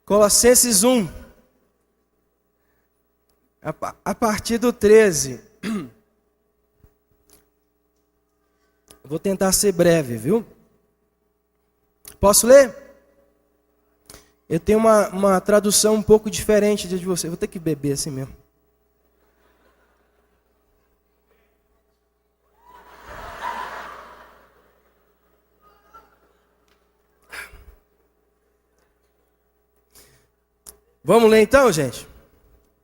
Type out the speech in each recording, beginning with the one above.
Colossenses 1, a partir do 13. Vou tentar ser breve, viu? Posso ler? Eu tenho uma tradução um pouco diferente de você. Vou ter que beber assim mesmo. Vamos ler então, gente?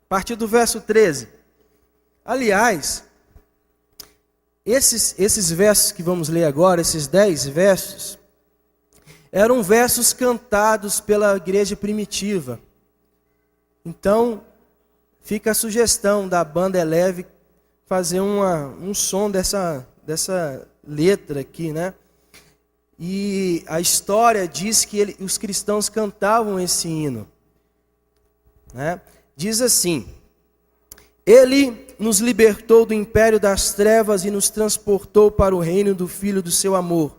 A partir do verso 13. Aliás, esses versos que vamos ler agora, esses 10 versos, eram versos cantados pela igreja primitiva. Então, fica a sugestão da banda Eleve fazer um som dessa letra aqui, né? E a história diz que os cristãos cantavam esse hino. Né? Diz assim: Ele nos libertou do império das trevas e nos transportou para o reino do Filho do seu amor,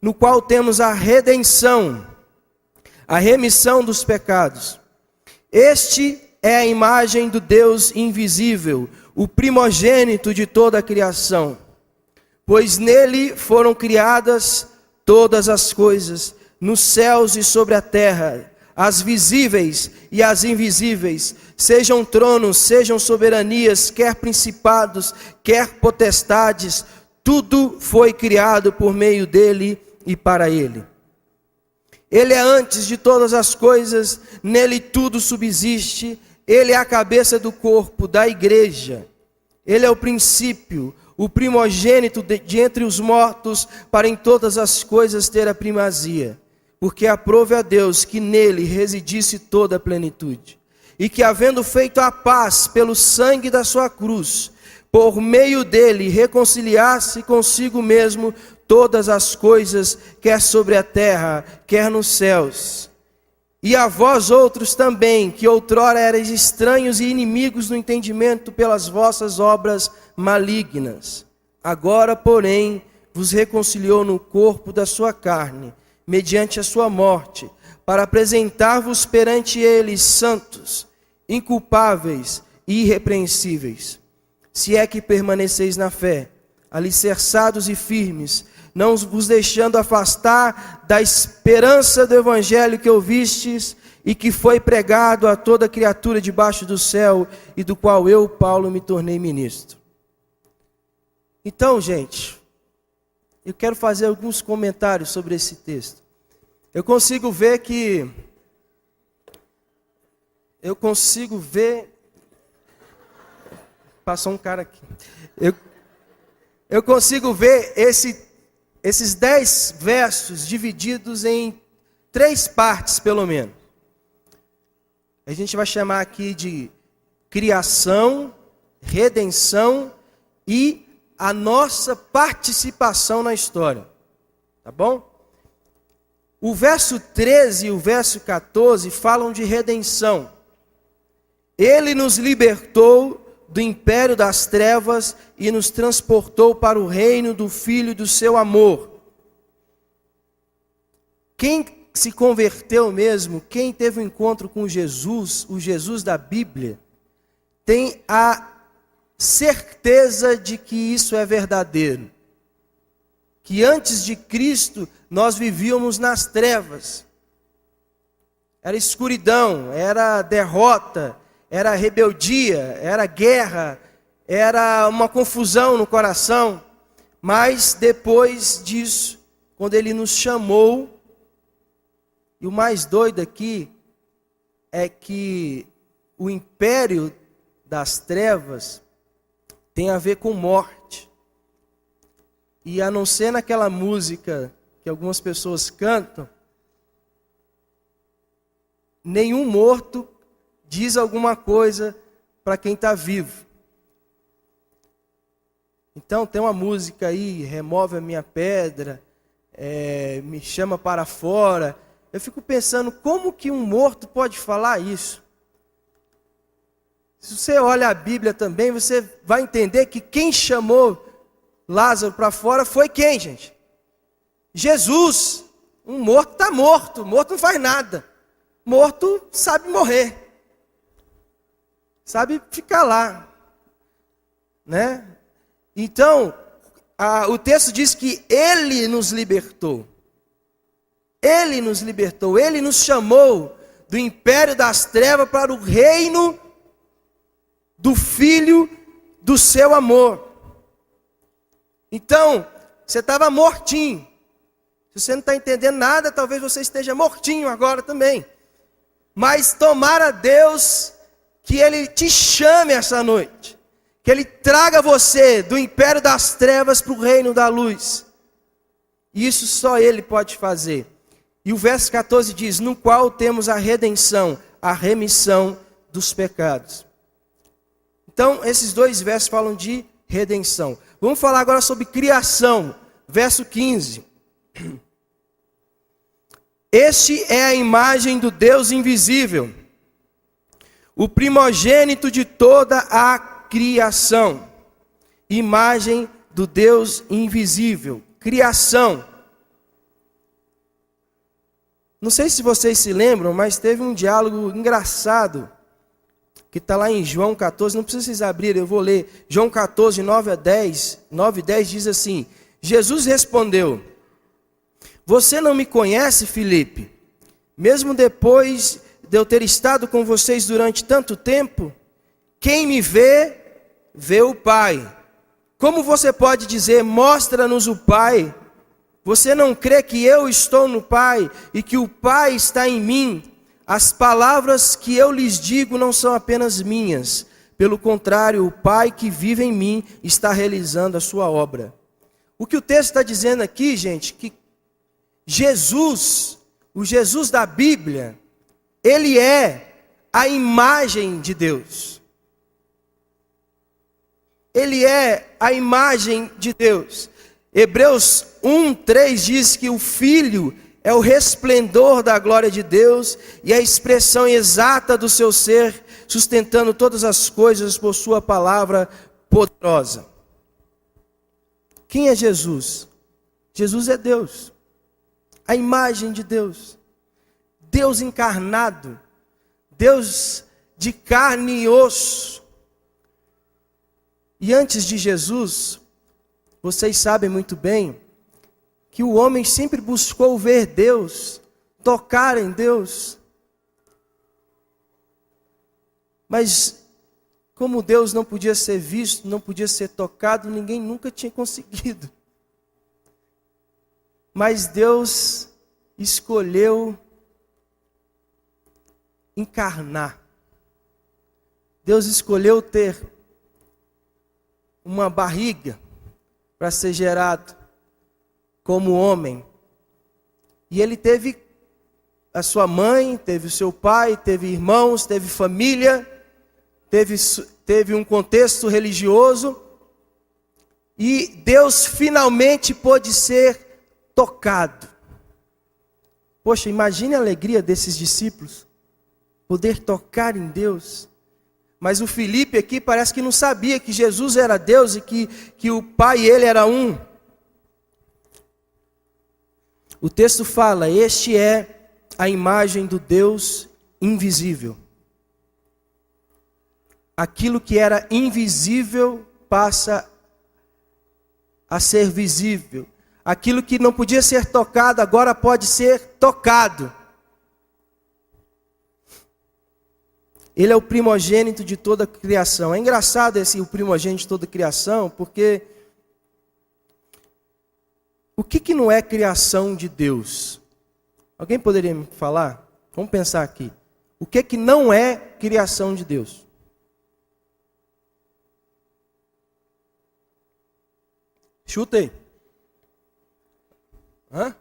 no qual temos a redenção, a remissão dos pecados. Este é a imagem do Deus invisível, o primogênito de toda a criação, pois nele foram criadas todas as coisas, nos céus e sobre a terra, as visíveis e as invisíveis, sejam tronos, sejam soberanias, quer principados, quer potestades, tudo foi criado por meio dele e para ele. Ele é antes de todas as coisas, nele tudo subsiste, ele é a cabeça do corpo, da igreja. Ele é o princípio, o primogênito de entre os mortos, para em todas as coisas ter a primazia. Porque aprove a Deus que nele residisse toda a plenitude, e que, havendo feito a paz pelo sangue da sua cruz, por meio dele reconciliasse consigo mesmo todas as coisas, quer sobre a terra, quer nos céus. E a vós outros também, que outrora erais estranhos e inimigos no entendimento pelas vossas obras malignas, agora, porém, vos reconciliou no corpo da sua carne, mediante a sua morte, para apresentar-vos perante ele santos, inculpáveis e irrepreensíveis. Se é que permaneceis na fé, alicerçados e firmes, não vos deixando afastar da esperança do evangelho que ouvistes e que foi pregado a toda criatura debaixo do céu, e do qual eu, Paulo, me tornei ministro. Então, gente, eu quero fazer alguns comentários sobre esse texto. Eu consigo ver. Passou um cara aqui. Eu consigo ver esses 10 versos divididos em 3 partes, pelo menos. A gente vai chamar aqui de criação, redenção e a nossa participação na história. Tá bom? O verso 13 e o verso 14 falam de redenção. Ele nos libertou do império das trevas e nos transportou para o reino do Filho do seu amor. Quem se converteu mesmo, quem teve um encontro com Jesus, o Jesus da Bíblia, tem a certeza de que isso é verdadeiro. Que antes de Cristo nós vivíamos nas trevas. Era escuridão, era derrota, era rebeldia, era guerra, era uma confusão no coração. Mas depois disso, quando Ele nos chamou, e o mais doido aqui é que o império das trevas tem a ver com morte. E a não ser naquela música que algumas pessoas cantam, nenhum morto diz alguma coisa para quem está vivo. Então tem uma música aí, remove a minha pedra, me chama para fora. Eu fico pensando, como que um morto pode falar isso? Se você olha a Bíblia também, você vai entender que quem chamou Lázaro para fora foi quem, gente? Jesus. Um morto está morto, o morto não faz nada. morto sabe morrer. Sabe ficar lá, né? Então, o texto diz que Ele nos libertou. Ele nos libertou, Ele nos chamou do império das trevas para o reino do Filho do seu amor. Então, você estava mortinho. Se você não está entendendo nada, talvez você esteja mortinho agora também. Mas tomara Deus que Ele te chame essa noite. Que Ele traga você do império das trevas para o reino da luz. E isso só Ele pode fazer. E o verso 14 diz, no qual temos a redenção, a remissão dos pecados. Então, esses dois versos falam de redenção. Vamos falar agora sobre criação. Verso 15. Este é a imagem do Deus invisível, o primogênito de toda a criação. Imagem do Deus invisível. Criação. Não sei se vocês se lembram, mas teve um diálogo engraçado, que está lá em João 14, não precisa vocês abrirem, eu vou ler. João 14, 9 a 10, 9 e 10 diz assim, Jesus respondeu, você não me conhece, Filipe? Mesmo depois de eu ter estado com vocês durante tanto tempo, quem me vê, vê o Pai. Como você pode dizer, mostra-nos o Pai? Você não crê que eu estou no Pai e que o Pai está em mim? As palavras que eu lhes digo não são apenas minhas. Pelo contrário, o Pai que vive em mim está realizando a sua obra. O que o texto está dizendo aqui, gente, que Jesus, o Jesus da Bíblia, Ele é a imagem de Deus. Ele é a imagem de Deus. Hebreus 1:3 diz que o Filho é o resplendor da glória de Deus e a expressão exata do seu ser, sustentando todas as coisas por sua palavra poderosa. Quem é Jesus? Jesus é Deus, a imagem de Deus, Deus encarnado, Deus de carne e osso. E antes de Jesus, vocês sabem muito bem que o homem sempre buscou ver Deus, tocar em Deus. Mas como Deus não podia ser visto, não podia ser tocado, ninguém nunca tinha conseguido. Mas Deus escolheu encarnar. Deus escolheu ter uma barriga para ser gerado como homem. E ele teve a sua mãe, teve o seu pai, teve irmãos, teve família, teve um contexto religioso. E Deus finalmente pôde ser tocado. Poxa, imagine a alegria desses discípulos, poder tocar em Deus. Mas o Filipe aqui parece que não sabia que Jesus era Deus e que o Pai e Ele era um. O texto fala, este é a imagem do Deus invisível. Aquilo que era invisível passa a ser visível. Aquilo que não podia ser tocado agora pode ser tocado. Ele é o primogênito de toda a criação. É engraçado o primogênito de toda a criação, porque o que não é criação de Deus? Alguém poderia me falar? Vamos pensar aqui. O que não é criação de Deus? Chuta aí. Hã?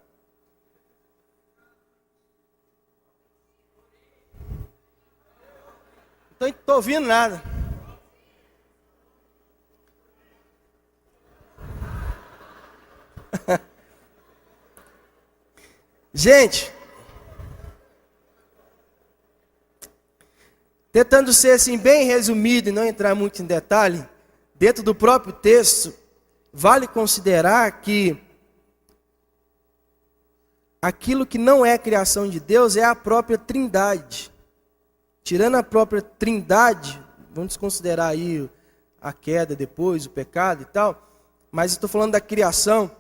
Não estou ouvindo nada. Gente, tentando ser assim bem resumido e não entrar muito em detalhe, dentro do próprio texto, vale considerar que aquilo que não é criação de Deus é a própria Trindade. Tirando a própria Trindade, vamos considerar aí a queda depois, o pecado e tal, mas estou falando da criação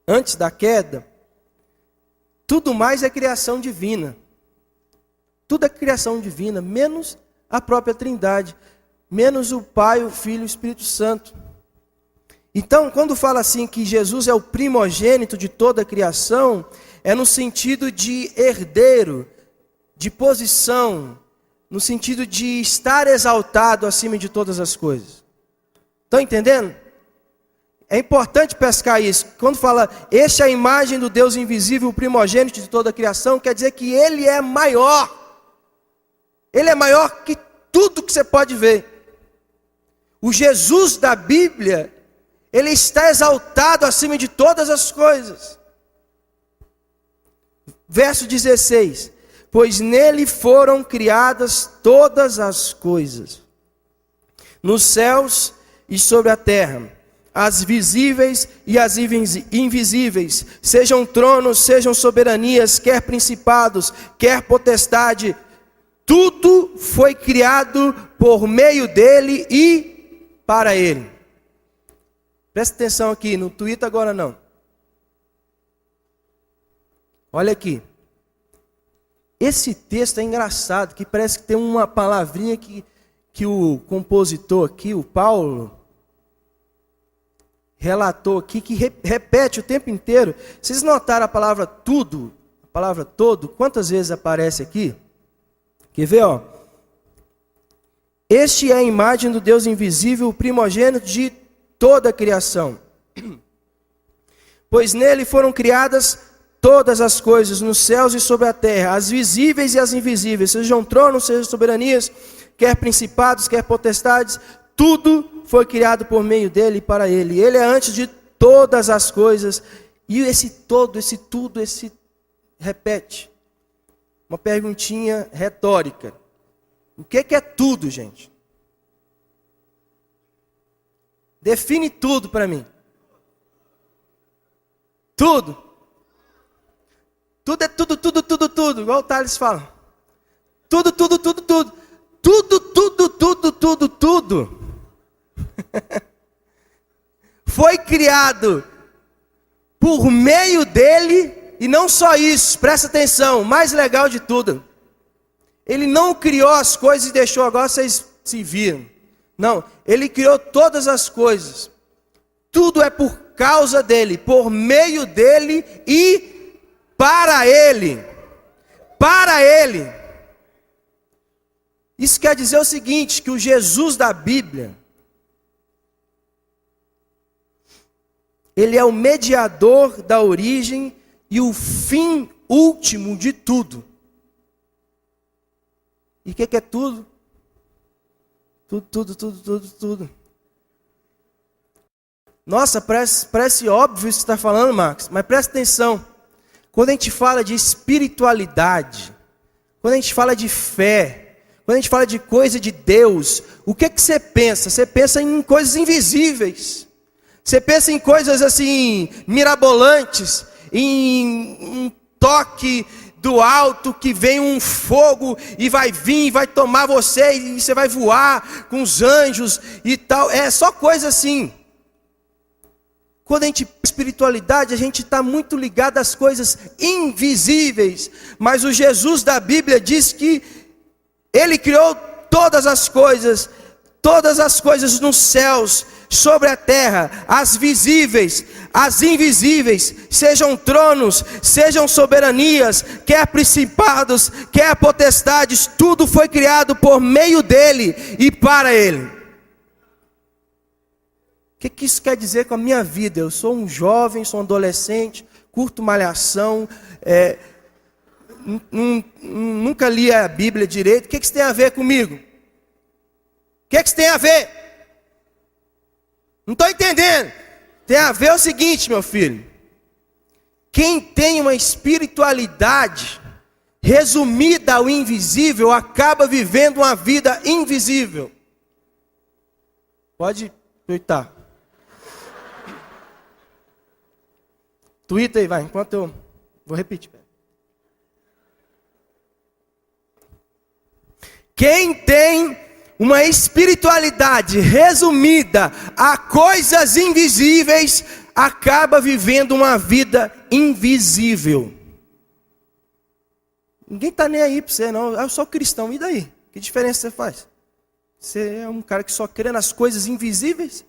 antes da queda. Tudo mais é criação divina. Tudo é criação divina, menos a própria Trindade, menos o Pai, o Filho e o Espírito Santo. Então, quando fala assim que Jesus é o primogênito de toda a criação, é no sentido de herdeiro, de posição, no sentido de estar exaltado acima de todas as coisas. Estão entendendo? É importante pescar isso. Quando fala, este é a imagem do Deus invisível, o primogênito de toda a criação, quer dizer que Ele é maior. Ele é maior que tudo que você pode ver. O Jesus da Bíblia, Ele está exaltado acima de todas as coisas. Verso 16. Pois nele foram criadas todas as coisas, nos céus e sobre a terra, as visíveis e as invisíveis, sejam tronos, sejam soberanias, quer principados, quer potestade, tudo foi criado por meio dele e para ele. Presta atenção aqui, no Twitter agora não. Olha aqui. Esse texto é engraçado, que parece que tem uma palavrinha que o compositor aqui, o Paulo, relatou aqui, que repete o tempo inteiro. Vocês notaram a palavra tudo, a palavra todo, quantas vezes aparece aqui? Quer ver, ó? Este é a imagem do Deus invisível, o primogênito de toda a criação. Pois nele foram criadas todas as coisas, nos céus e sobre a terra, as visíveis e as invisíveis, sejam tronos, sejam soberanias, quer principados, quer potestades, tudo foi criado por meio dele e para ele. Ele é antes de todas as coisas. E esse todo, esse tudo, esse repete. Uma perguntinha retórica. O que é tudo, gente? Define tudo para mim. Tudo. Tudo é tudo, tudo, tudo, tudo. Igual o Thales fala. Tudo, tudo, tudo, tudo. Tudo, tudo, tudo, tudo, tudo. Foi criado por meio dele. E não só isso, presta atenção, o mais legal de tudo. Ele não criou as coisas e deixou, agora vocês se viram. Não, ele criou todas as coisas. Tudo é por causa dele, por meio dele e para ele. Para ele. Isso quer dizer o seguinte, que o Jesus da Bíblia, ele é o mediador da origem e o fim último de tudo. E o que é tudo? Tudo, tudo, tudo, tudo, tudo. Nossa, parece óbvio isso que você está falando, Marcos, mas presta atenção. Quando a gente fala de espiritualidade, quando a gente fala de fé, quando a gente fala de coisa de Deus, o que você pensa? Você pensa em coisas invisíveis. Você pensa em coisas assim, mirabolantes, em um toque do alto que vem um fogo e vai vir, vai tomar você e você vai voar com os anjos e tal. É só coisa assim. Quando a gente pensa em espiritualidade, a gente está muito ligado às coisas invisíveis. Mas o Jesus da Bíblia diz que Ele criou todas as coisas nos céus, sobre a terra, as visíveis, as invisíveis, sejam tronos, sejam soberanias, quer principados, quer potestades, tudo foi criado por meio dele e para ele. O que isso quer dizer com a minha vida? Eu sou um jovem, sou um adolescente, curto malhação, nunca li a Bíblia direito. O que isso tem a ver comigo? O que isso tem a ver? Não estou entendendo. Tem a ver o seguinte, meu filho. Quem tem uma espiritualidade resumida ao invisível, acaba vivendo uma vida invisível. Pode twittar. Twitter aí, vai, enquanto eu Vou repetir. Quem tem uma espiritualidade resumida a coisas invisíveis, acaba vivendo uma vida invisível. Ninguém está nem aí para você, não. Eu sou cristão, e daí? Que diferença você faz? Você é um cara que só crê nas coisas invisíveis?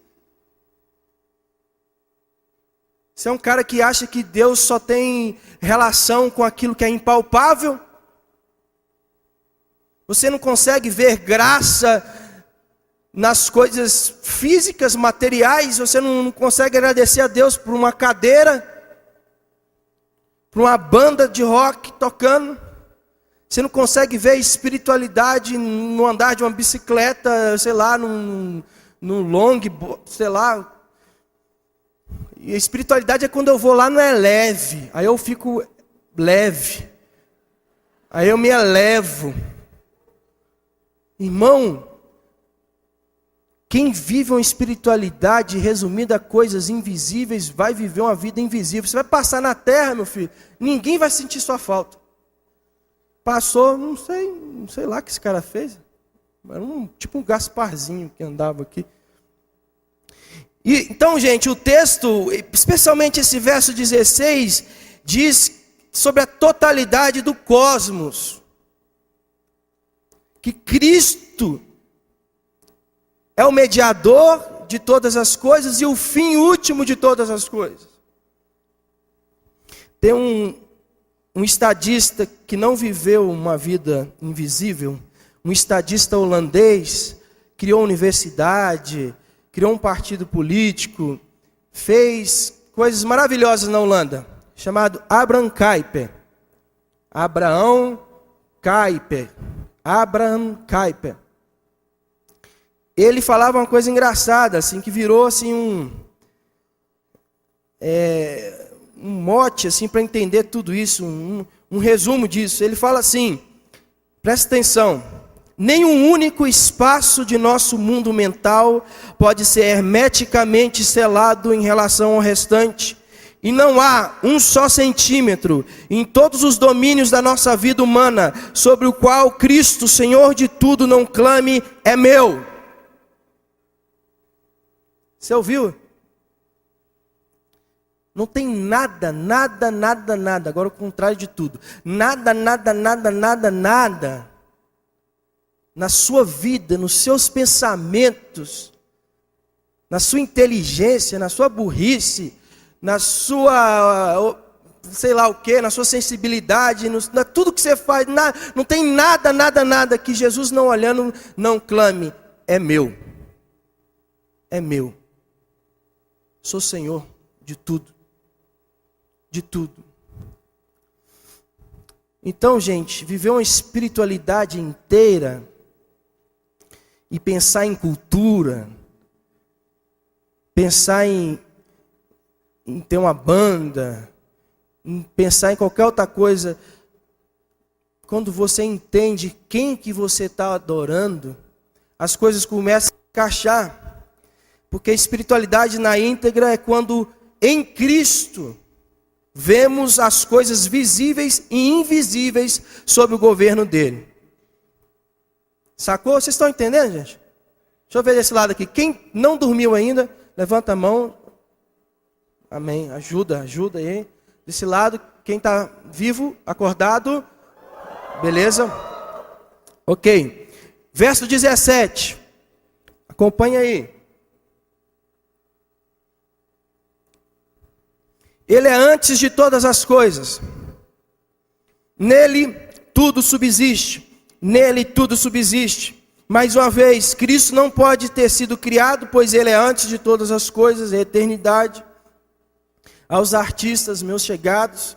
Você é um cara que acha que Deus só tem relação com aquilo que é impalpável? Você não consegue ver graça nas coisas físicas, materiais? Você não consegue agradecer a Deus por uma cadeira, por uma banda de rock tocando? Você não consegue ver espiritualidade no andar de uma bicicleta, sei lá, no long, sei lá. E a espiritualidade é quando eu vou lá, não é leve. Aí eu fico leve. Aí eu me elevo. Irmão, quem vive uma espiritualidade resumida a coisas invisíveis, vai viver uma vida invisível. Você vai passar na terra, meu filho, ninguém vai sentir sua falta. Passou, não sei lá o que esse cara fez. Era tipo um Gasparzinho que andava aqui. Então, gente, o texto, especialmente esse verso 16, diz sobre a totalidade do cosmos. Que Cristo é o mediador de todas as coisas e o fim último de todas as coisas. Tem um estadista que não viveu uma vida invisível, um estadista holandês, criou uma universidade, criou um partido político, fez coisas maravilhosas na Holanda, chamado Abraham Kuyper. Abraham Kuyper. Ele falava uma coisa engraçada, assim, que virou assim um mote assim para entender tudo isso, um resumo disso. Ele fala assim: presta atenção. Nenhum único espaço de nosso mundo mental pode ser hermeticamente selado em relação ao restante. E não há um só centímetro em todos os domínios da nossa vida humana sobre o qual Cristo, Senhor de tudo, não clame, é meu. Você ouviu? Não tem nada, agora o contrário de tudo. Nada na sua vida, nos seus pensamentos, na sua inteligência, na sua burrice, na sua, sei lá o que, na sua sensibilidade, tudo que você faz, não tem nada que Jesus não olhando, não clame, é meu. É meu. Sou Senhor de tudo. De tudo. Então, gente, viver uma espiritualidade inteira e pensar em cultura, pensar em ter uma banda, em pensar em qualquer outra coisa, quando você entende quem que você está adorando, as coisas começam a encaixar. Porque a espiritualidade na íntegra é quando em Cristo vemos as coisas visíveis e invisíveis sob o governo dele. Sacou? Vocês estão entendendo, gente? Deixa eu ver desse lado aqui. Quem não dormiu ainda, levanta a mão. Amém. Ajuda aí. Desse lado, quem está vivo, acordado. Beleza? Ok. Verso 17. Acompanha aí. Ele é antes de todas as coisas. Nele tudo subsiste. Nele tudo subsiste. Mais uma vez, Cristo não pode ter sido criado, pois Ele é antes de todas as coisas, é a eternidade. Aos artistas, meus chegados,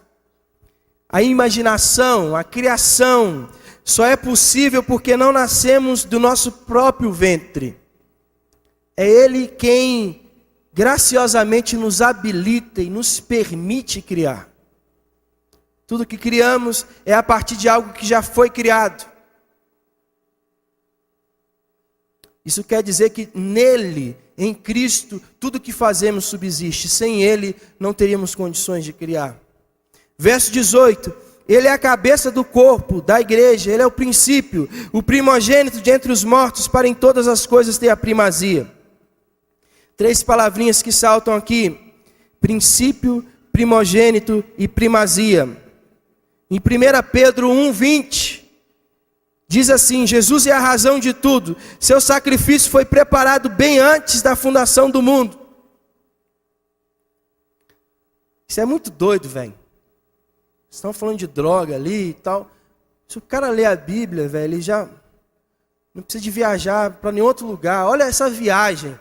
a imaginação, a criação, só é possível porque não nascemos do nosso próprio ventre. É Ele quem graciosamente nos habilita e nos permite criar. Tudo que criamos é a partir de algo que já foi criado. Isso quer dizer que nele, em Cristo, tudo que fazemos subsiste. Sem Ele, não teríamos condições de criar. Verso 18: Ele é a cabeça do corpo, da igreja, ele é o princípio, o primogênito de entre os mortos, para em todas as coisas ter a primazia. 3 palavrinhas que saltam aqui: princípio, primogênito e primazia. Em 1 Pedro 1:20, diz assim: Jesus é a razão de tudo, seu sacrifício foi preparado bem antes da fundação do mundo. Isso é muito doido, velho. Estão falando de droga ali e tal. Se o cara ler a Bíblia, velho, ele já não precisa de viajar para nenhum outro lugar. Olha essa viagem.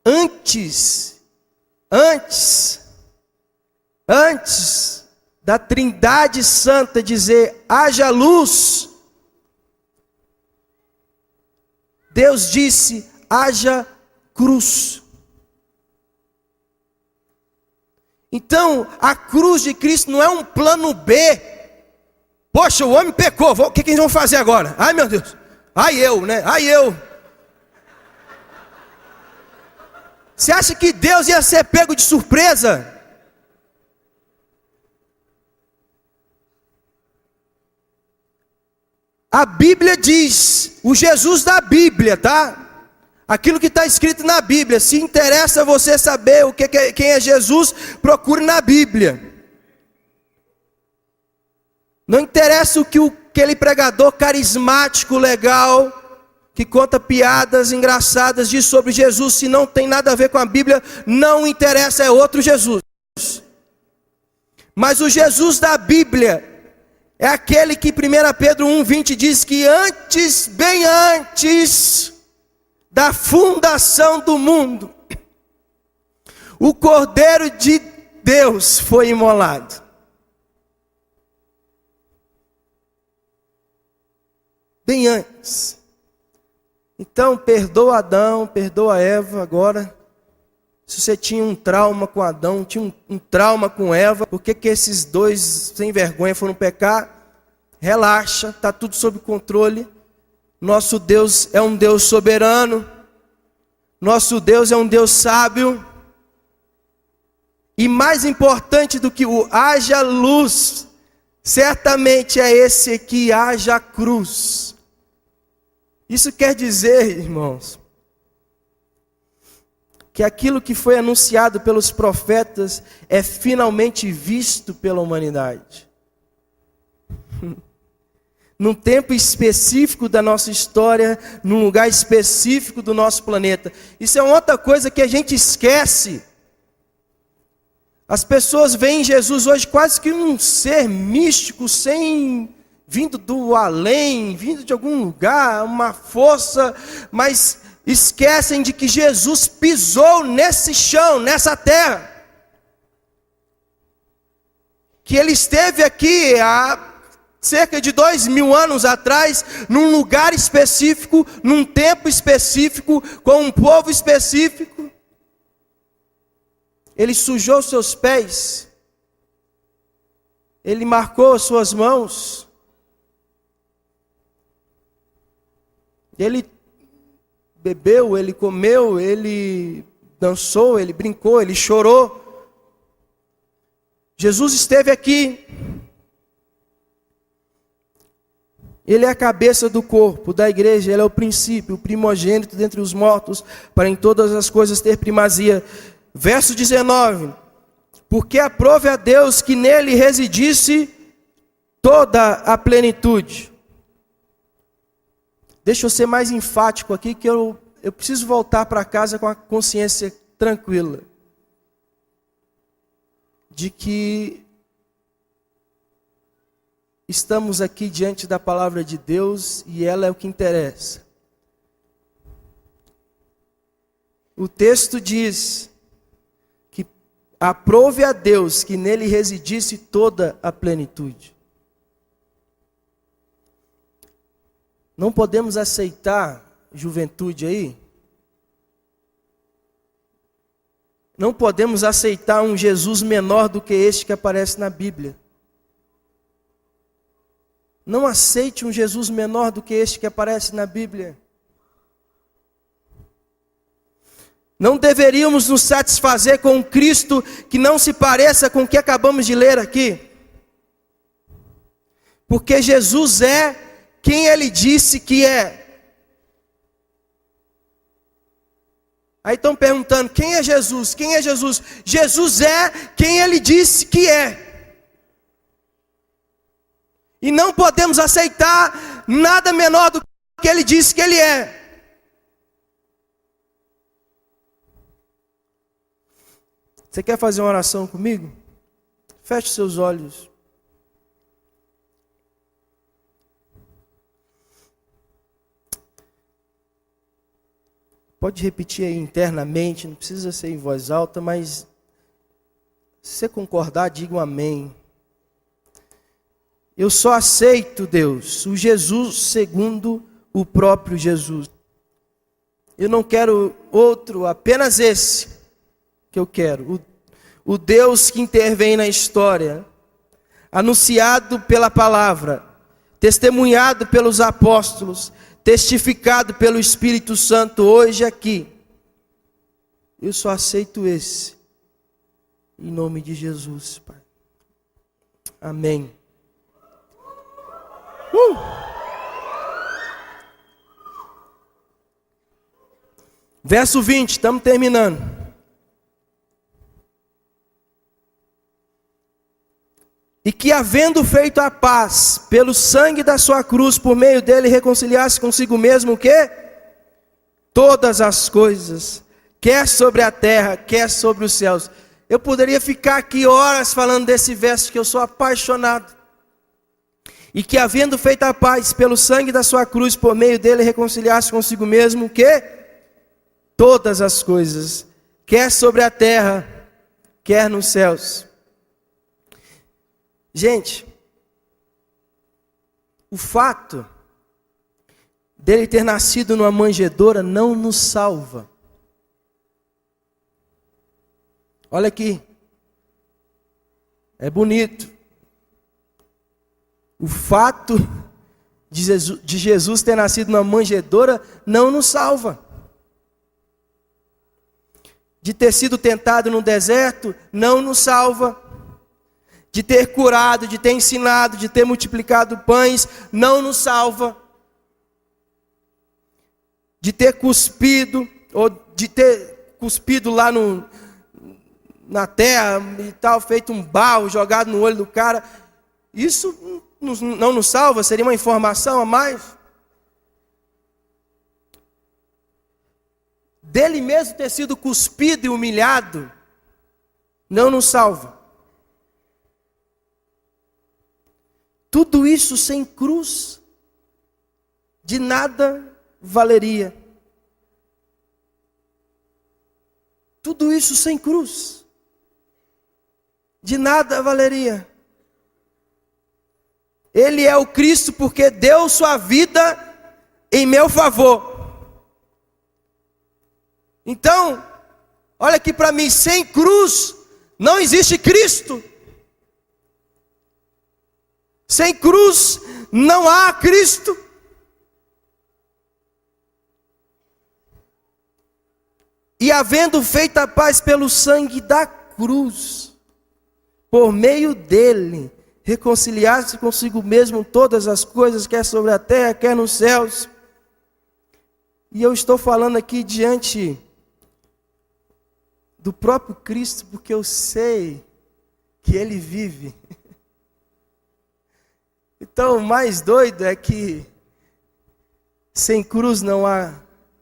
Antes da Trindade Santa dizer haja luz, Deus disse haja cruz. Então, a cruz de Cristo não é um plano B. Poxa, o homem pecou, o que eles vão fazer agora? Ai meu Deus, ai eu, né? Ai eu. Você acha que Deus ia ser pego de surpresa? A Bíblia diz, o Jesus da Bíblia, tá? Aquilo que está escrito na Bíblia. Se interessa você saber quem é Jesus, procure na Bíblia. Não interessa o que aquele pregador carismático, legal, que conta piadas engraçadas, diz sobre Jesus, se não tem nada a ver com a Bíblia, não interessa, é outro Jesus. Mas o Jesus da Bíblia é aquele que 1 Pedro 1:20 diz que antes, bem antes da fundação do mundo, o Cordeiro de Deus foi imolado. Bem antes. Então, perdoa Adão, perdoa Eva agora. Se você tinha um trauma com Adão, tinha um trauma com Eva, por que esses dois sem vergonha foram pecar? Relaxa, está tudo sob controle. Nosso Deus é um Deus soberano. Nosso Deus é um Deus sábio. E mais importante do que o haja luz, certamente é esse aqui, haja cruz. Isso quer dizer, irmãos, que aquilo que foi anunciado pelos profetas é finalmente visto pela humanidade. Num tempo específico da nossa história, num lugar específico do nosso planeta. Isso é outra coisa que a gente esquece. As pessoas veem Jesus hoje quase que um ser místico, vindo do além, vindo de algum lugar, uma força, mas esquecem de que Jesus pisou nesse chão, nessa terra. Que ele esteve aqui há cerca de 2000 anos atrás, num lugar específico, num tempo específico, com um povo específico. Ele sujou seus pés, ele marcou suas mãos, ele bebeu, ele comeu, ele dançou, ele brincou, ele chorou. Jesus esteve aqui. Ele é a cabeça do corpo, da igreja, ele é o princípio, o primogênito dentre os mortos, para em todas as coisas ter primazia. Verso 19: porque aprove a Deus que nele residisse toda a plenitude. Deixa eu ser mais enfático aqui, que eu preciso voltar para casa com a consciência tranquila, de que estamos aqui diante da palavra de Deus e ela é o que interessa. O texto diz que aprove a Deus que nele residisse toda a plenitude. Não podemos aceitar, juventude aí, não podemos aceitar um Jesus menor do que este que aparece na Bíblia. Não aceite um Jesus menor do que este que aparece na Bíblia. Não deveríamos nos satisfazer com um Cristo que não se pareça com o que acabamos de ler aqui. Porque Jesus é quem Ele disse que é. Aí estão perguntando, quem é Jesus? Quem é Jesus? Jesus é quem Ele disse que é. E não podemos aceitar nada menor do que Ele disse que Ele é. Você quer fazer uma oração comigo? Feche seus olhos. Pode repetir aí internamente, não precisa ser em voz alta, mas se você concordar, diga um amém. Eu só aceito, Deus, o Jesus segundo o próprio Jesus. Eu não quero outro, apenas esse que eu quero. O Deus que intervém na história, anunciado pela palavra, testemunhado pelos apóstolos, testificado pelo Espírito Santo hoje aqui. Eu só aceito esse. Em nome de Jesus, Pai. Amém. Verso 20, estamos terminando. E que, havendo feito a paz pelo sangue da sua cruz, por meio dele reconciliasse consigo mesmo o quê? Todas as coisas, quer sobre a terra, quer sobre os céus. Eu poderia ficar aqui horas falando desse verso que eu sou apaixonado. E que, havendo feito a paz pelo sangue da sua cruz, por meio dele reconciliasse consigo mesmo o quê? Todas as coisas, quer sobre a terra, quer nos céus. Gente, o fato dele ter nascido numa manjedoura não nos salva. Olha aqui, é bonito. O fato de Jesus ter nascido numa manjedoura não nos salva. De ter sido tentado no deserto não nos salva. De ter curado, de ter ensinado, de ter multiplicado pães, não nos salva. De ter cuspido, ou de ter cuspido lá na terra e tal, feito um barro, jogado no olho do cara, isso não nos salva, seria uma informação a mais. Dele mesmo ter sido cuspido e humilhado, não nos salva. Tudo isso sem cruz, de nada valeria. Tudo isso sem cruz, de nada valeria. Ele é o Cristo porque deu sua vida em meu favor. Então, olha aqui para mim, sem cruz não existe Cristo. Sem cruz não há Cristo. E havendo feito a paz pelo sangue da cruz, por meio dele, reconciliar-se consigo mesmo todas as coisas, quer sobre a terra, quer nos céus. E eu estou falando aqui diante do próprio Cristo, porque eu sei que Ele vive. Então, o mais doido é que sem cruz não há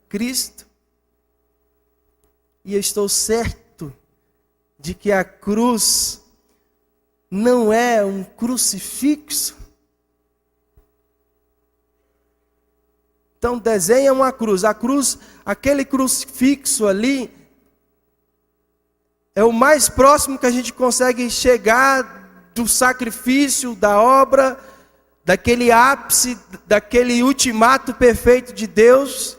Cristo. E eu estou certo de que a cruz não é um crucifixo. Então, desenha uma cruz. A cruz, aquele crucifixo ali, é o mais próximo que a gente consegue chegar do sacrifício, da obra, daquele ápice, daquele ultimato perfeito de Deus.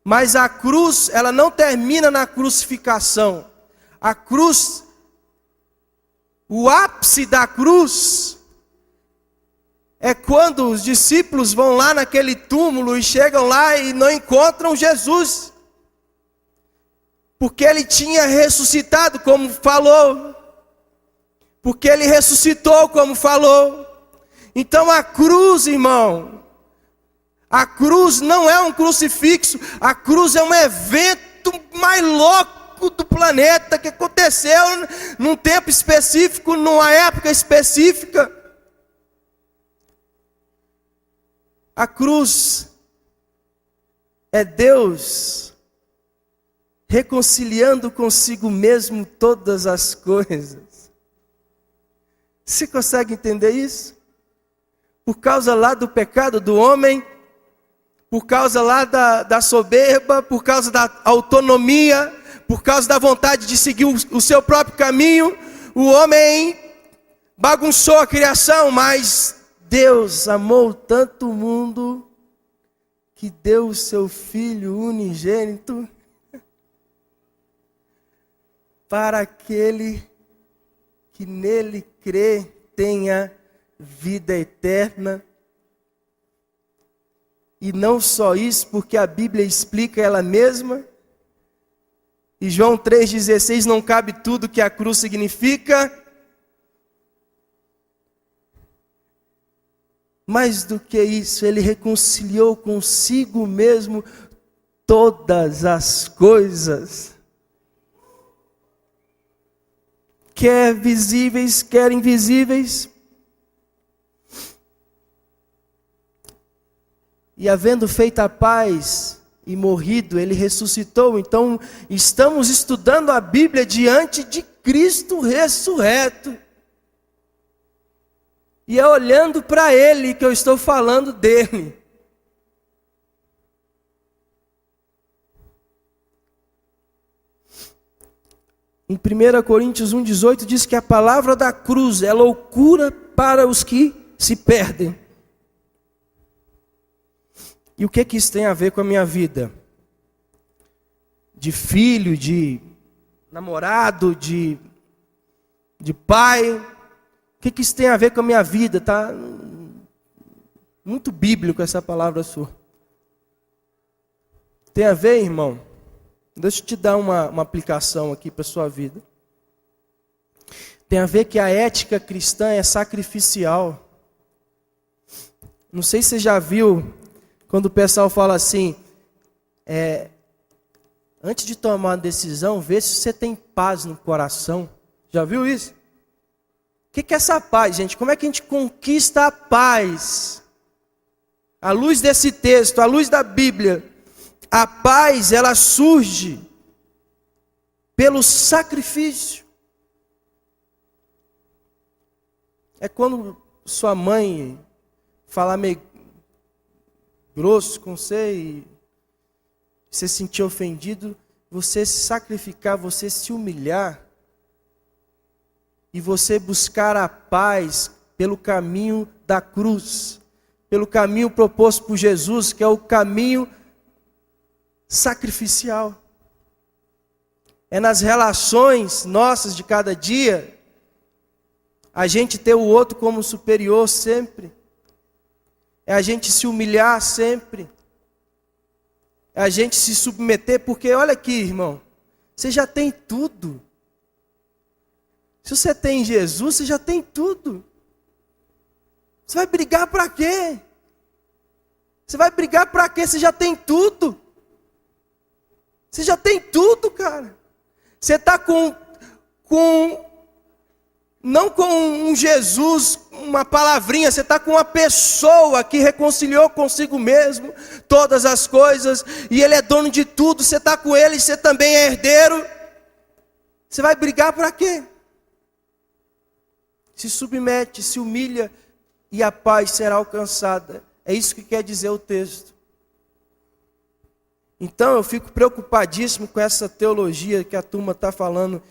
Mas a cruz, ela não termina na crucificação. A cruz, o ápice da cruz, é quando os discípulos vão lá naquele túmulo e chegam lá e não encontram Jesus. porque ele tinha ressuscitado, como falou. Porque ele ressuscitou, como falou. Então a cruz, irmão, a cruz não é um crucifixo, a cruz é um evento mais louco do planeta, que aconteceu num tempo específico, numa época específica. A cruz é Deus reconciliando consigo mesmo todas as coisas. Você consegue entender isso? Por causa lá do pecado do homem, por causa lá da soberba, por causa da autonomia, por causa da vontade de seguir o seu próprio caminho, o homem bagunçou a criação, mas Deus amou tanto o mundo que deu o seu Filho unigênito para aquele que nele crê tenha vida eterna. E não só isso, porque a Bíblia explica ela mesma. E João 3,16 não cabe tudo que a cruz significa. Mais do que isso, ele reconciliou consigo mesmo todas as coisas. Quer visíveis, quer invisíveis. E havendo feito a paz e morrido, ele ressuscitou. Então, estamos estudando a Bíblia diante de Cristo ressurreto. E é olhando para Ele que eu estou falando dele. Em 1 Coríntios 1,18 diz que a palavra da cruz é loucura para os que se perdem. E o que isso tem a ver com a minha vida? De filho, de namorado, de pai. O que isso tem a ver com a minha vida? Tá muito bíblico essa palavra sua. Tem a ver, irmão? Deixa eu te dar uma aplicação aqui para a sua vida. Tem a ver que a ética cristã é sacrificial. Não sei se você já viu, quando o pessoal fala assim, antes de tomar uma decisão, vê se você tem paz no coração. Já viu isso? O que é essa paz, gente? Como é que a gente conquista a paz? À luz desse texto, à luz da Bíblia, a paz, ela surge pelo sacrifício. É quando sua mãe falar meio grosso com você e você se sentir ofendido, você se sacrificar, você se humilhar e você buscar a paz pelo caminho da cruz, pelo caminho proposto por Jesus, que é o caminho sacrificial. É nas relações nossas de cada dia, a gente ter o outro como superior sempre. É a gente se humilhar sempre. É a gente se submeter, porque olha aqui, irmão, você já tem tudo. Se você tem Jesus, você já tem tudo. Você vai brigar para quê? Você vai brigar para quê? Você já tem tudo. Você já tem tudo, cara. Você está não com um Jesus, uma palavrinha, você está com uma pessoa que reconciliou consigo mesmo todas as coisas, e Ele é dono de tudo, você está com Ele, você também é herdeiro. Você vai brigar para quê? Se submete, se humilha, e a paz será alcançada. É isso que quer dizer o texto. Então eu fico preocupadíssimo com essa teologia que a turma está falando,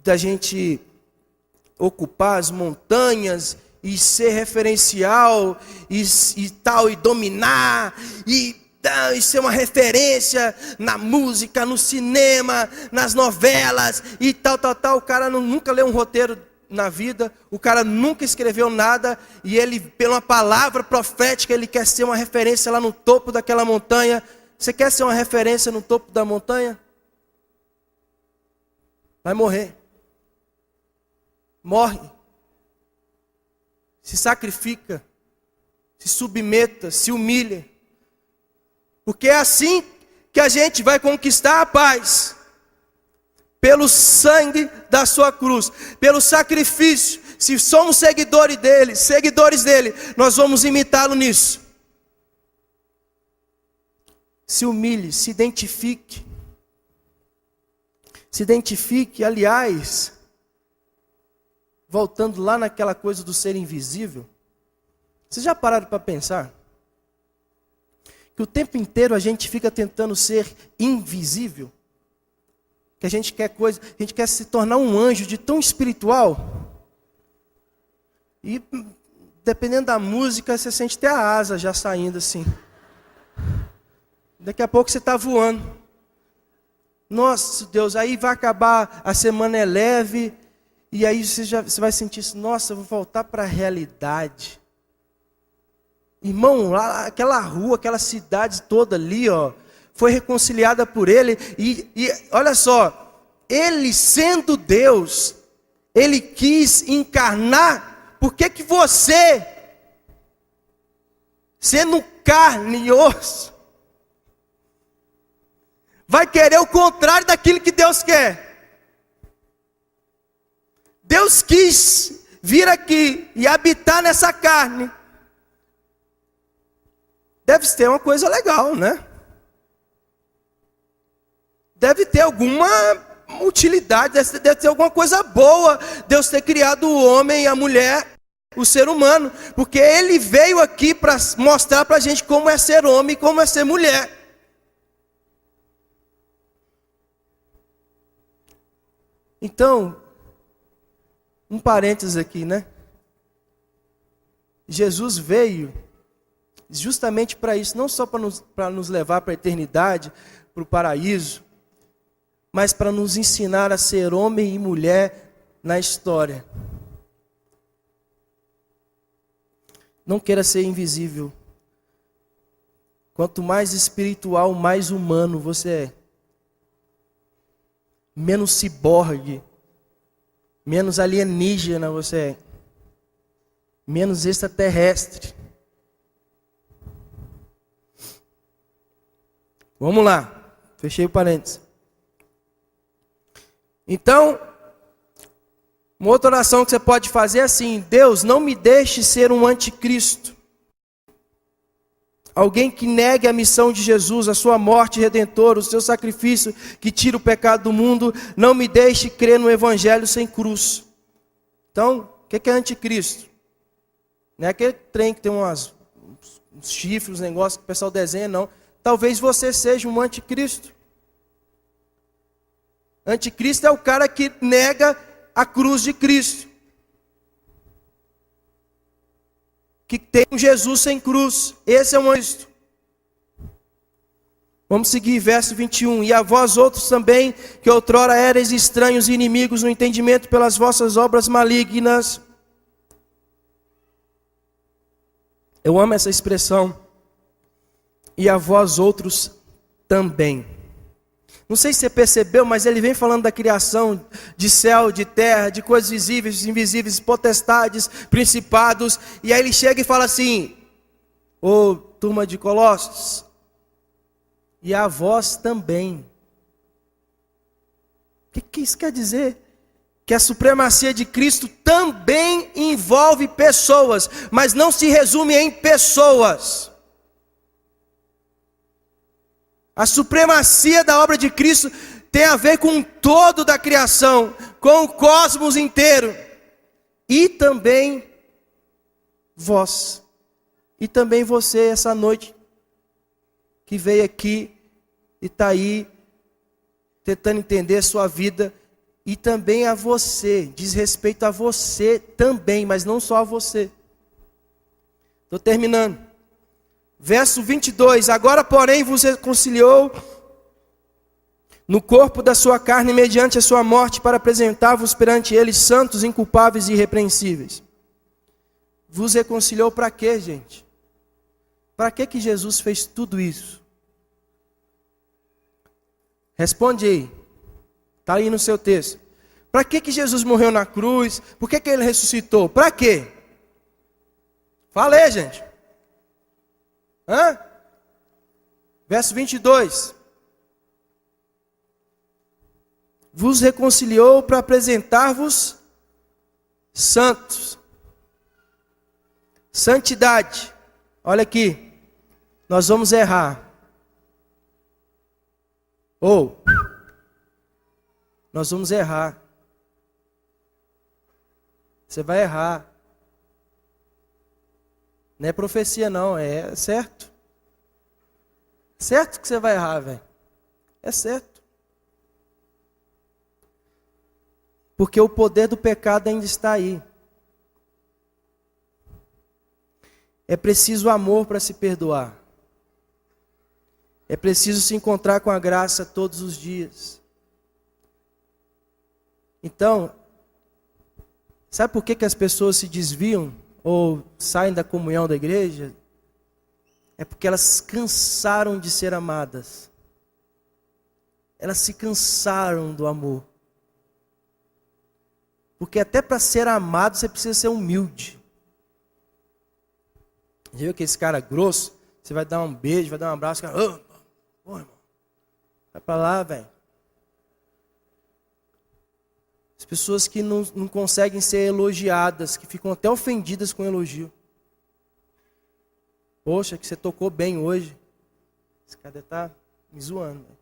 da gente ocupar as montanhas e ser referencial e tal, e dominar, e ser uma referência na música, no cinema, nas novelas e tal. O cara nunca leu um roteiro na vida, o cara nunca escreveu nada, e ele, pela palavra profética, ele quer ser uma referência lá no topo daquela montanha. Você quer ser uma referência no topo da montanha? vai morrer. Morre. Se sacrifica. Se submeta, se humilha. Porque é assim que a gente vai conquistar a paz. Pelo sangue da sua cruz, pelo sacrifício. Se somos seguidores dele, nós vamos imitá-lo nisso. Se humilhe, se identifique. Se identifique, aliás, voltando lá naquela coisa do ser invisível. Vocês já pararam para pensar? Que o tempo inteiro a gente fica tentando ser invisível. Que a gente quer se tornar um anjo de tão espiritual. E dependendo da música, você sente até a asa já saindo assim. Daqui a pouco você está voando. Nossa, Deus, aí vai acabar, a semana é leve, e aí você vai sentir isso, nossa, eu vou voltar para a realidade. Irmão, lá, aquela rua, aquela cidade toda ali, ó, foi reconciliada por ele, e olha só, ele sendo Deus, ele quis encarnar, por que você, sendo carne e osso, vai querer o contrário daquilo que Deus quer? Deus quis vir aqui e habitar nessa carne. Deve ter uma coisa legal, né? Deve ter alguma utilidade, deve ter alguma coisa boa Deus ter criado o homem e a mulher, o ser humano, porque ele veio aqui para mostrar para a gente como é ser homem e como é ser mulher. Então, um parênteses aqui, né? Jesus veio justamente para isso, não só para nos levar para a eternidade, para o paraíso, mas para nos ensinar a ser homem e mulher na história. Não queira ser invisível. Quanto mais espiritual, mais humano você é. Menos ciborgue, menos alienígena você é. Menos extraterrestre. Vamos lá, fechei o parênteses. Então, uma outra oração que você pode fazer é assim: Deus, não me deixe ser um anticristo. Alguém que negue a missão de Jesus, a sua morte redentora, o seu sacrifício que tira o pecado do mundo. Não me deixe crer no evangelho sem cruz. Então, o que é anticristo? Não é aquele trem que tem uns chifres, uns negócios que o pessoal desenha, não. Talvez você seja um anticristo. Anticristo é o cara que nega a cruz de Cristo. Que tem um Jesus sem cruz. Esse é um anticristo. Vamos seguir, verso 21. E a vós outros também, que outrora erais estranhos e inimigos no entendimento pelas vossas obras malignas. Eu amo essa expressão. E a vós outros também. Não sei se você percebeu, mas ele vem falando da criação de céu, de terra, de coisas visíveis, invisíveis, potestades, principados. E aí ele chega e fala assim: ô turma de Colossos, e a vós também. O que isso quer dizer? Que a supremacia de Cristo também envolve pessoas, mas não se resume em pessoas. A supremacia da obra de Cristo tem a ver com o todo da criação, com o cosmos inteiro. E também vós. E também você essa noite, que veio aqui e está aí, tentando entender a sua vida. E também a você, diz respeito a você também, mas não só a você. Estou terminando. Verso 22, agora porém vos reconciliou no corpo da sua carne mediante a sua morte para apresentar-vos perante ele santos, inculpáveis e irrepreensíveis. Vos reconciliou para quê, gente? Para que Jesus fez tudo isso? Responde aí, está aí no seu texto. Para que Jesus morreu na cruz? Por que ele ressuscitou? Para quê? Falei, gente. Verso 22. Vos reconciliou para apresentar-vos santos. Santidade. Olha aqui. Nós vamos errar. Nós vamos errar. Você vai errar. Não é profecia não, é certo. Certo que você vai errar, velho. É certo. Porque o poder do pecado ainda está aí. É preciso amor para se perdoar. É preciso se encontrar com a graça todos os dias. Então, sabe por que as pessoas se desviam ou saem da comunhão da igreja? É porque elas cansaram de ser amadas. Elas se cansaram do amor. Porque até para ser amado você precisa ser humilde. Já viu aquele cara grosso? Você vai dar um beijo, vai dar um abraço, o cara, irmão, vai para lá, velho. As pessoas que não conseguem ser elogiadas, que ficam até ofendidas com elogio. Poxa, que você tocou bem hoje. Esse cara está me zoando. Véio.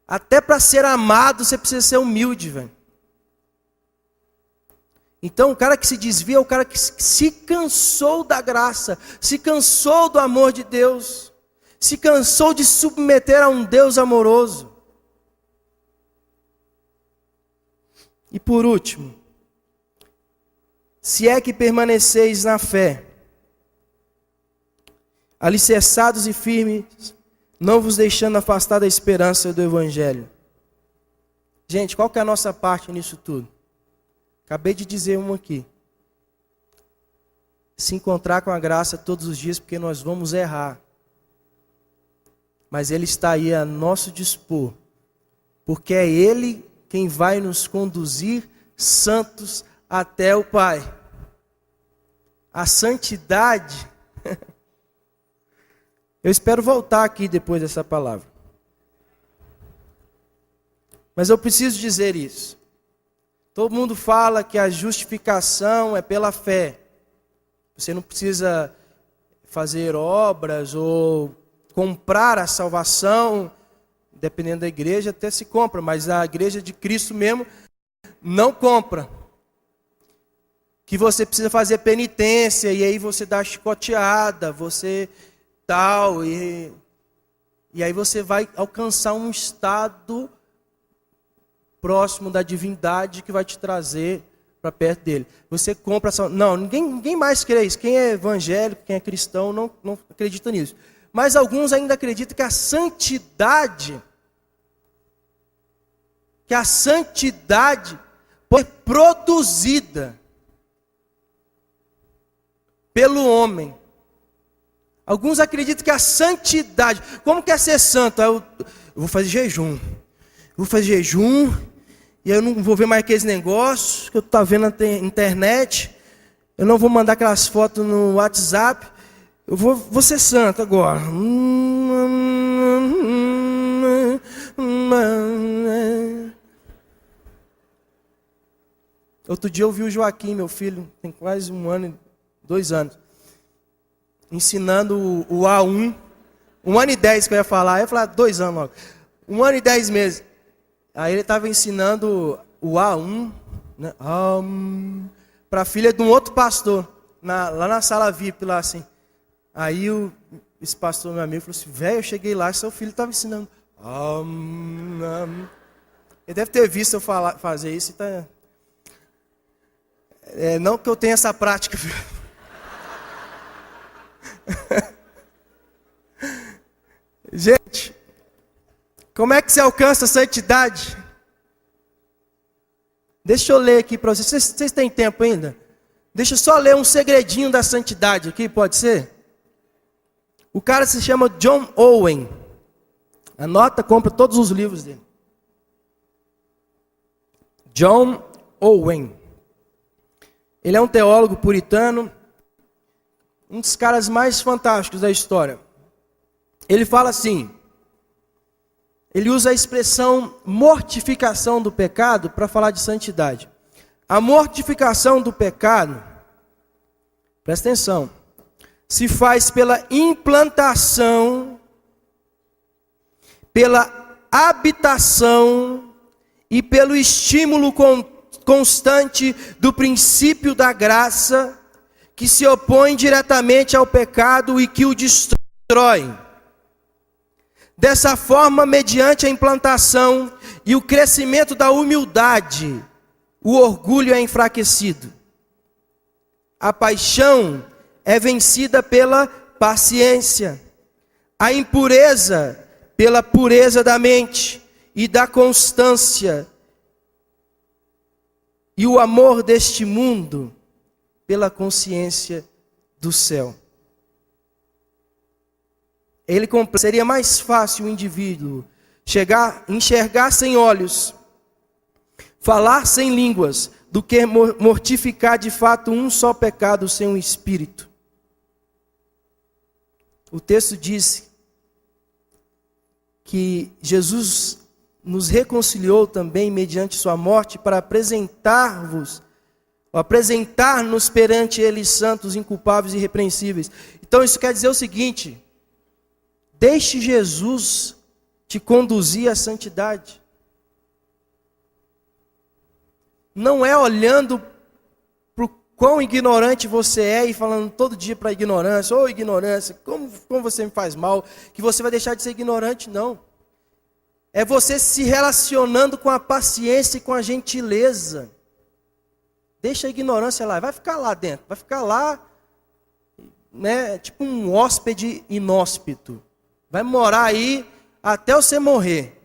Até para ser amado, você precisa ser humilde, velho. Então, o cara que se desvia é o cara que se cansou da graça, se cansou do amor de Deus, se cansou de submeter a um Deus amoroso. E por último, se é que permaneceis na fé, alicerçados e firmes, não vos deixando afastar da esperança do Evangelho. Gente, qual que é a nossa parte nisso tudo? Acabei de dizer uma aqui. Se encontrar com a graça todos os dias, porque nós vamos errar. Mas Ele está aí a nosso dispor, porque é Ele quem vai nos conduzir santos até o Pai. A santidade. Eu espero voltar aqui depois dessa palavra. Mas eu preciso dizer isso. Todo mundo fala que a justificação é pela fé. Você não precisa fazer obras ou comprar a salvação. Dependendo da igreja, até se compra. Mas a igreja de Cristo mesmo não compra. Que você precisa fazer penitência. E aí você dá chicoteada. Você tal. E aí você vai alcançar um estado próximo da divindade que vai te trazer para perto dele. Você compra... Não, ninguém mais crê isso. Quem é evangélico, quem é cristão, não acredita nisso. Mas alguns ainda acreditam que a santidade pode ser produzida pelo homem. Alguns acreditam que a santidade... Como que é ser santo? Eu vou fazer jejum. E eu não vou ver mais aqueles negócios que eu estou vendo na internet. Eu não vou mandar aquelas fotos no WhatsApp. Eu vou ser santo agora. Outro dia eu vi o Joaquim, meu filho, tem quase 1 ano, 2 anos, ensinando o A1. 1 ano e 10 que eu ia falar. Eu ia falar 2 anos logo. 1 ano e 10 meses. Aí ele estava ensinando o A1, né, para a filha de um outro pastor, lá na sala VIP, lá assim. Aí esse pastor, meu amigo, falou assim, velho, eu cheguei lá e seu filho estava ensinando. Ele deve ter visto eu fazer isso. Tá... não que eu tenha essa prática. Gente, como é que se alcança a santidade? Deixa eu ler aqui para vocês. Vocês têm tempo ainda? Deixa eu só ler um segredinho da santidade aqui, pode ser? O cara se chama John Owen. Anota, compra todos os livros dele. John Owen. Ele é um teólogo puritano, um dos caras mais fantásticos da história. Ele fala assim, ele usa a expressão mortificação do pecado para falar de santidade. A mortificação do pecado, presta atenção, se faz pela implantação, pela habitação e pelo estímulo constante do princípio da graça, que se opõe diretamente ao pecado e que o destrói. Dessa forma, mediante a implantação e o crescimento da humildade, o orgulho é enfraquecido. A paixão é vencida pela paciência. A impureza pela pureza da mente e da constância. E o amor deste mundo pela consciência do céu. Seria mais fácil o indivíduo enxergar sem olhos, falar sem línguas, do que mortificar de fato um só pecado sem um espírito. O texto diz que Jesus nos reconciliou também mediante sua morte para apresentar-nos perante Ele santos, inculpáveis e irrepreensíveis. Então isso quer dizer o seguinte: deixe Jesus te conduzir à santidade. Não é olhando para o quão ignorante você é e falando todo dia para a ignorância, ô ignorância, como você me faz mal, que você vai deixar de ser ignorante, não. É você se relacionando com a paciência e com a gentileza. Deixa a ignorância lá, vai ficar lá dentro, vai ficar lá, né, tipo um hóspede inóspito. Vai morar aí até você morrer.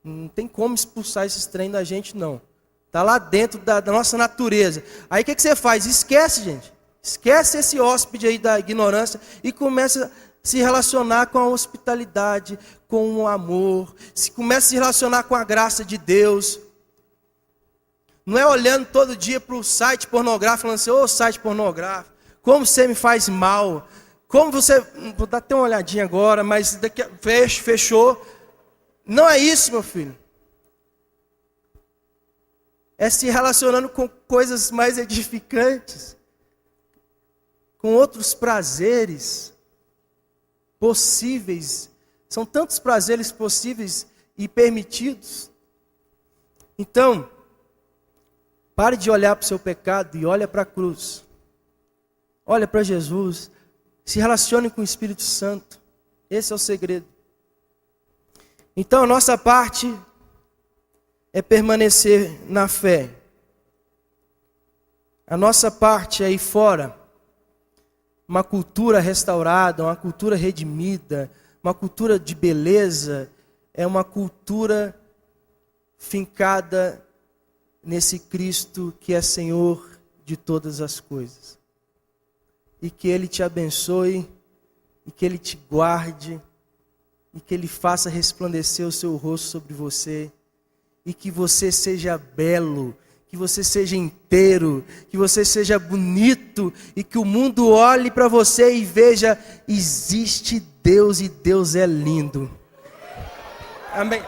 Não tem como expulsar esses trem da gente, não. Está lá dentro da nossa natureza. Aí o que você faz? Esquece, gente. Esquece esse hóspede aí da ignorância e começa a se relacionar com a hospitalidade, com o amor. Começa a se relacionar com a graça de Deus. Não é olhando todo dia para o site pornográfico, falando assim, ô site pornográfico, como você me faz mal. Como você... Vou dar até uma olhadinha agora, mas daqui fechou. Não é isso, meu filho. É se relacionando com coisas mais edificantes, com outros prazeres possíveis. São tantos prazeres possíveis e permitidos. Então, pare de olhar para o seu pecado e olha para a cruz. Olha para Jesus. Se relacione com o Espírito Santo. Esse é o segredo. Então, a nossa parte é permanecer na fé. A nossa parte é ir fora. Uma cultura restaurada, uma cultura redimida, uma cultura de beleza, é uma cultura fincada nesse Cristo que é Senhor de todas as coisas. E que Ele te abençoe, e que Ele te guarde, e que Ele faça resplandecer o seu rosto sobre você, e que você seja belo, que você seja inteiro, que você seja bonito, e que o mundo olhe para você e veja, existe Deus e Deus é lindo. Amém.